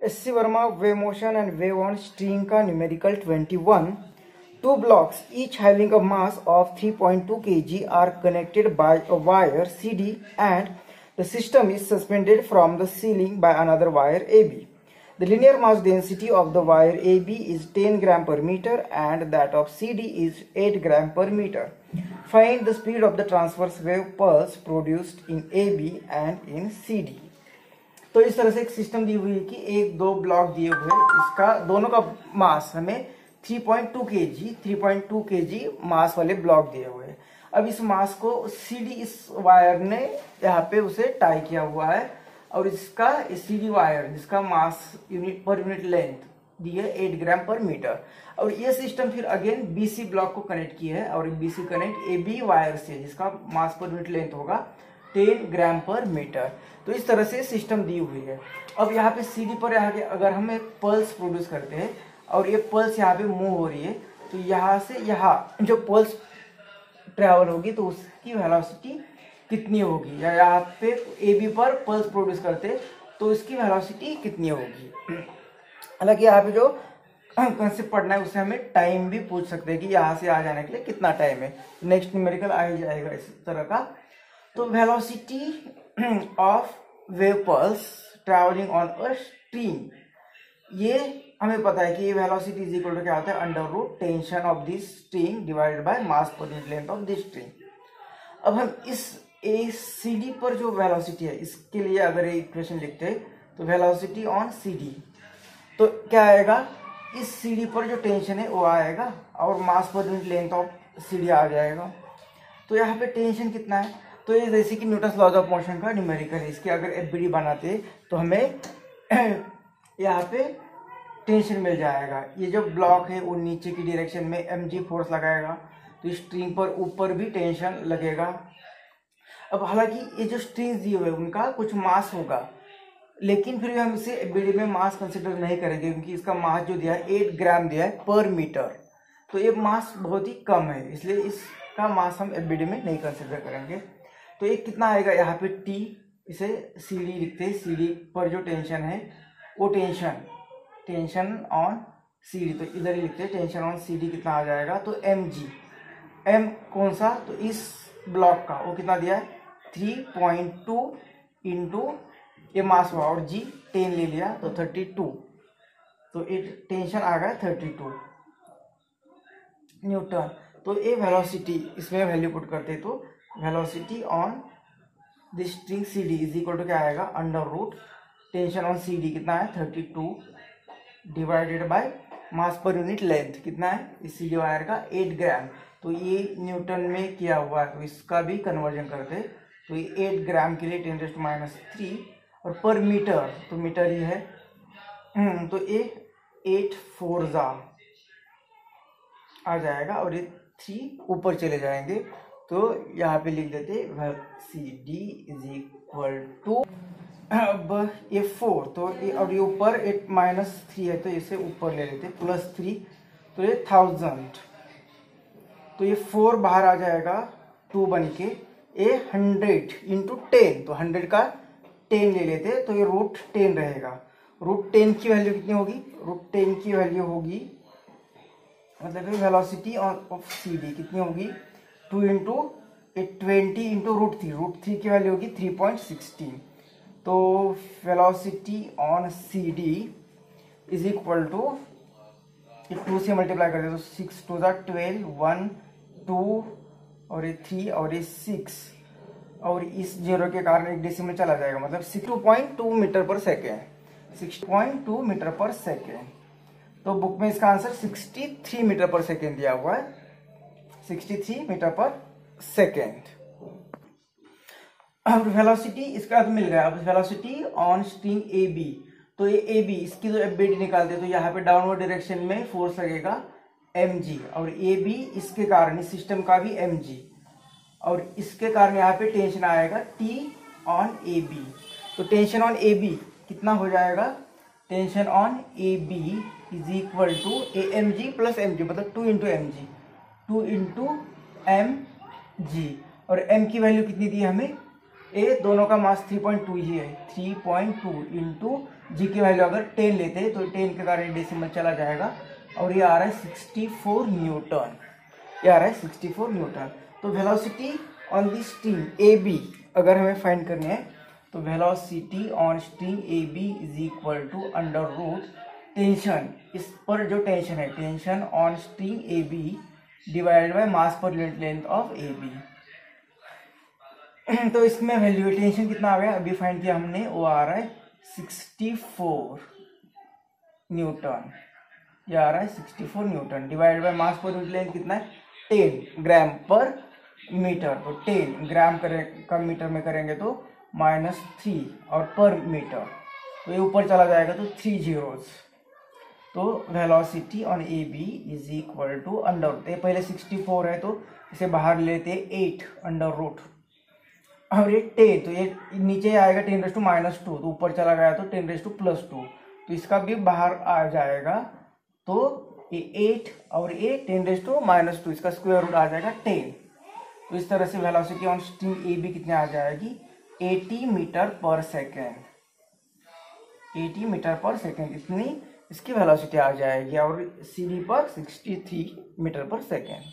SC Verma wave motion and wave on string का numerical 21. Two blocks, each having a mass of 3.2 kg, are connected by a wire CD and the system is suspended from the ceiling by another wire AB. The linear mass density of the wire AB is 10 gram per meter and that of CD is 8 gram per meter. Find the speed of the transverse wave pulse produced in AB and in CD. तो इस तरह से एक system दी हुई है कि एक दो ब्लॉक दिए हुए, इसका दोनों का मास हमें 3.2 kg मास वाले ब्लॉक दिए हुए हैं। अब इस मास को सीडी इस वायर ने यहाँ पे उसे टाई किया हुआ है और इसका सीडी वायर जिसका मास यूनिट लेंथ दी है 8 ग्राम पर मीटर और ये सिस्टम फिर अगेन बीसी ब्लॉक को कनेक्ट किया है और बीसी कनेक्ट एबी वायर से जिसका मास पर यूनिट लेंथ होगा 10 ग्राम पर मीटर। तो इस तरह से सिस्टम दी हुई है। अब यहाँ पे सीडी पर आगे अगर हम एक पल्स प्रोड्यूस करते हैं और ये पल्स यहाँ पे मूव हो रही है तो यहाँ से यहाँ जो पल्स ट्रेवल होगी तो उसकी वेलोसिटी कितनी होगी, या यहाँ पे एबी पर पल्स प्रोड्यूस करते तो इसकी वेलोसिटी कितनी होगी। हालांकि यहाँ पे जो कंसेप्ट पढ़ना है उससे हमें टाइम भी पूछ सकते हैं कि यहाँ से आ जाने के लिए कितना टाइम है। नेक्स्ट न्यूमेरिकल आ ही जाएगा इस तरह का। तो velocity of wave pulse travelling on a string, ये हमें पता है कि ये वेलोसिटी इज इक्वल टू क्या होता है, under root tension of this string divided by mass पर unit length of this string. अब हम इस CD पर जो वेलोसिटी है इसके लिए अगर ये इक्वेशन लिखते हैं तो वेलोसिटी ऑन CD तो क्या आएगा, इस CD पर जो टेंशन है वो आएगा और मास पर यूनिट लेंथ ऑफ CD आ जाएगा। तो यहाँ पे टेंशन कितना है, तो ये जैसे कि न्यूटन्स लॉज ऑफ मोशन का न्यूमेरिकल है, इसके अगर FBD बनाते तो हमें यहाँ पे टेंशन मिल जाएगा। ये जो ब्लॉक है वो नीचे की डायरेक्शन में mg फोर्स लगाएगा तो स्ट्रिंग पर ऊपर भी टेंशन लगेगा। अब हालांकि ये जो स्ट्रिंग्स दिए हुए उनका कुछ मास होगा लेकिन फिर भी हम इसे FBD में मास कंसिडर नहीं करेंगे क्योंकि इसका मास जो दिया है 8 ग्राम दिया है पर मीटर, तो ये मास बहुत ही कम है इसलिए इसका मास हम FBD में नहीं कंसिडर करेंगे। तो ये कितना आएगा, यहाँ पे T, इसे CD लिखते हैं, CD पर जो टेंशन है वो टेंशन ऑन CD, तो इधर ही लिखते हैं टेंशन ऑन CD कितना आ जाएगा, तो mg, m कौन सा, तो इस ब्लॉक का वो कितना दिया है 3.2 इंटू ये मास हुआ और g 10 ले लिया तो 32, तो ये टेंशन आ गया 32 न्यूटन। तो ये वेलोसिटी इसमें वैल्यू पुट करते तो velocity on this string CD is equal to क्या आएगा, under root tension on CD कितना है 32 डिवाइडेड बाय मास पर यूनिट लेंथ कितना है इस CD वायर का 8 ग्राम, तो ये न्यूटन में किया हुआ है तो इसका भी कन्वर्जन करते तो ये 8 ग्राम के लिए 10⁻³ और पर मीटर तो मीटर ही है, तो ये 8 4 आ जाएगा और ये 3 ऊपर चले जाएंगे तो यहाँ पे लिख देते CD इज इक्वल टू, अब ये 4 तो ये और ये ऊपर 8-3 है तो इसे ऊपर ले लेते +3 तो ये 1000, तो ये 4 बाहर आ जाएगा 2 बन के, ये 100 इंटू 10 तो 100 का 10 ले लेते तो ये √10 रहेगा। √10 की वैल्यू कितनी होगी, √10 की वैल्यू होगी मतलब वेलोसिटी ऑफ CD कितनी होगी 2 इंटू 20 इंटू √3 की वैल्यू होगी 3.16, तो velocity on CD is equal to 2 से मल्टीप्लाई करते तो 6 2 12 1 2 और ये 3 और ये 6 और इस 0 के कारण एक डेसिमल चला जाएगा मतलब 62.2 मीटर पर सेकेंड, 60.2 मीटर पर सेकेंड। तो बुक में इसका आंसर 63 मीटर पर सेकेंड दिया हुआ है, 63 मीटर पर सेकेंड। अब वेलोसिटी इसका मिल गया। अब वेलोसिटी ऑन स्ट्रिंग AB, तो ये AB इसकी जो FBD निकालते तो यहाँ पे डाउनवर्ड डायरेक्शन में फोर्स लगेगा mg और AB इसके कारण इस सिस्टम का भी mg और इसके कारण यहाँ पे टेंशन आएगा T ऑन AB, तो टेंशन ऑन AB कितना हो जाएगा, tension on AB is equal to AMG plus mg मतलब 2 इंटू mg, 2 इंटू mg और m की वैल्यू कितनी दी हमें ए दोनों का मास 3.2 ही है, 3.2 इंटू जी की वैल्यू अगर 10 लेते हैं तो 10 के कारण डेसिमल चला जाएगा और ये आ रहा है 64 न्यूटन। ये आ रहा है 64 न्यूटन। तो velocity on the string A B अगर हमें फाइंड करनी है तो velocity on string A B is equal to under root tension, इस पर जो टेंशन है, tension on string A B divided by mass पर unit length of A B. तो इसमें वैल्यू टेंशन कितना आ गया, अभी फाइंड किया हमने, वो आ रहा है 64 न्यूटन। ये आ रहा है 64 न्यूटन डिवाइडेड बाय मास पर यूनिट लेंथ कितना है 10 ग्राम पर मीटर। तो 10 ग्राम का मीटर में करेंगे तो -3 और पर मीटर, तो ये ऊपर चला जाएगा तो 3 zeros। तो velocity on A B is equal to under root, पहले 64 है तो इसे बाहर लेते 8 अंडर रूट और ये 10, तो ये नीचे आएगा 10⁻², तो ऊपर चला गया तो 10⁻², तो इसका भी बाहर आ जाएगा। तो ये 8 और ये 10⁻², इसका स्क्वायर रूट आ जाएगा 10। तो इस तरह से velocity on string A B कितने आ जाएगी 80 मीटर पर सेकेंड। 80 मीटर पर सेकेंड इतनी इसकी वेलोसिटी आ जाएगी और सीडी पर 63 मीटर पर सेकेंड।